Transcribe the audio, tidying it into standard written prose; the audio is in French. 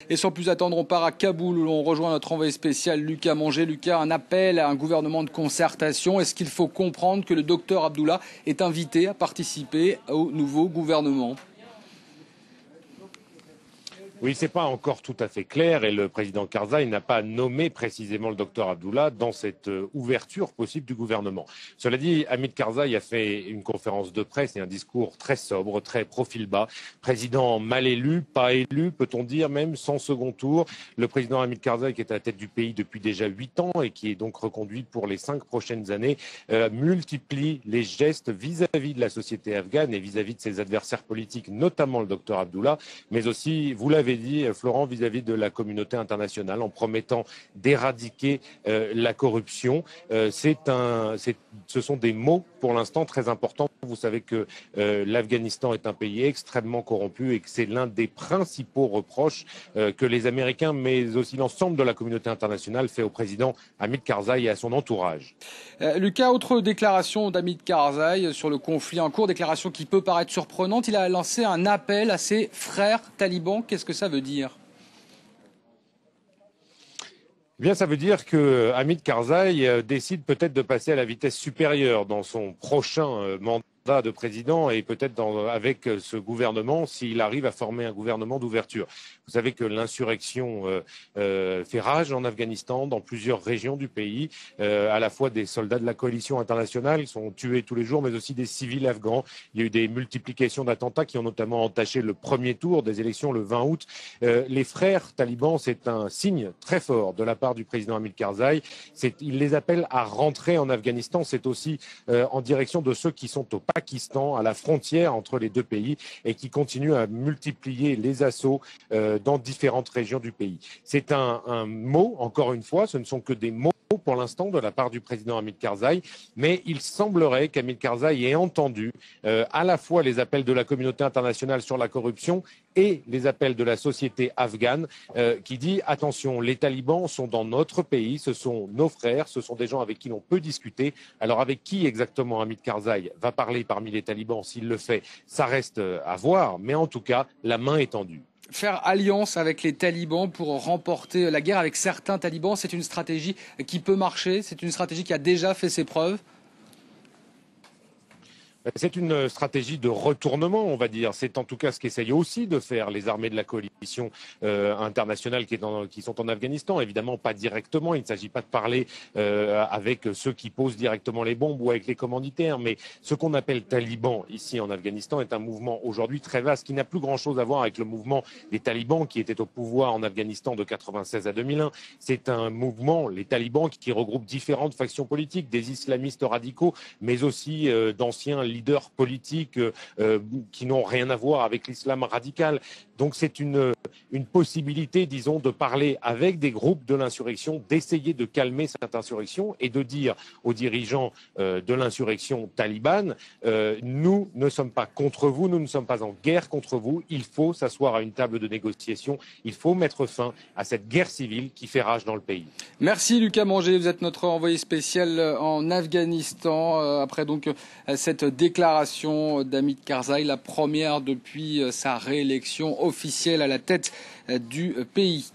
Et sans plus attendre, on part à Kaboul où l'on rejoint notre envoyé spécial Lucas Manger. Lucas, un appel à un gouvernement de concertation. Est-ce qu'il faut comprendre que le docteur Abdullah est invité à participer au nouveau gouvernement ? Oui, c'est pas encore tout à fait clair et le président Karzai n'a pas nommé précisément le docteur Abdullah dans cette ouverture possible du gouvernement. Cela dit, Hamid Karzai a fait une conférence de presse et un discours très sobre, très profil bas. Président mal élu, pas élu, peut-on dire, même sans second tour. Le président Hamid Karzai, qui est à la tête du pays depuis déjà 8 ans et qui est donc reconduit pour les 5 prochaines années, multiplie les gestes vis-à-vis de la société afghane et vis-à-vis de ses adversaires politiques, notamment le docteur Abdullah, mais aussi, vous l'avez dit, Florent, vis-à-vis de la communauté internationale, en promettant d'éradiquer la corruption. Ce sont des mots, pour l'instant, très importants. Vous savez que l'Afghanistan est un pays extrêmement corrompu et que c'est l'un des principaux reproches que les Américains, mais aussi l'ensemble de la communauté internationale, fait au président Hamid Karzai et à son entourage. Lucas, autre déclaration d'Hamid Karzai sur le conflit en cours, déclaration qui peut paraître surprenante. Il a lancé un appel à ses frères talibans. Qu'est-ce que ça veut dire ? Eh bien, ça veut dire que Hamid Karzai décide peut-être de passer à la vitesse supérieure dans son prochain mandat de président et peut-être avec ce gouvernement s'il arrive à former un gouvernement d'ouverture. Vous savez que l'insurrection fait rage en Afghanistan, dans plusieurs régions du pays. À la fois des soldats de la coalition internationale sont tués tous les jours, mais aussi des civils afghans. Il y a eu des multiplications d'attentats qui ont notamment entaché le premier tour des élections le 20 août. Les frères talibans, c'est un signe très fort de la part du président Hamid Karzai. Il les appelle à rentrer en Afghanistan. C'est aussi en direction de ceux qui sont au Pakistan, à la frontière entre les deux pays, et qui continuent à multiplier les assauts dans différentes régions du pays. C'est un mot, encore une fois, ce ne sont que des mots pour l'instant de la part du président Hamid Karzai, mais il semblerait qu'Hamid Karzai ait entendu à la fois les appels de la communauté internationale sur la corruption et les appels de la société afghane qui dit attention, les talibans sont dans notre pays, ce sont nos frères, ce sont des gens avec qui l'on peut discuter. Alors avec qui exactement Hamid Karzai va parler parmi les talibans, s'il le fait, ça reste à voir, mais en tout cas, la main est tendue. Faire alliance avec les talibans pour remporter la guerre avec certains talibans, c'est une stratégie qui peut marcher, c'est une stratégie qui a déjà fait ses preuves. C'est une stratégie de retournement, on va dire. C'est en tout cas ce qu'essayent aussi de faire les armées de la coalition internationale qui sont en Afghanistan. Évidemment, pas directement. Il ne s'agit pas de parler avec ceux qui posent directement les bombes ou avec les commanditaires. Mais ce qu'on appelle talibans ici en Afghanistan est un mouvement aujourd'hui très vaste qui n'a plus grand-chose à voir avec le mouvement des talibans qui étaient au pouvoir en Afghanistan de 96 à 2001. C'est un mouvement, les talibans, qui regroupe différentes factions politiques, des islamistes radicaux, mais aussi d'anciens leaders politiques qui n'ont rien à voir avec l'islam radical. Donc c'est une possibilité, disons, de parler avec des groupes de l'insurrection, d'essayer de calmer cette insurrection et de dire aux dirigeants de l'insurrection talibane nous ne sommes pas contre vous, nous ne sommes pas en guerre contre vous, il faut s'asseoir à une table de négociation, il faut mettre fin à cette guerre civile qui fait rage dans le pays. Merci Lucas Manger, vous êtes notre envoyé spécial en Afghanistan. Après donc cette déclaration d'Hamid Karzai, la première depuis sa réélection officielle à la tête du pays.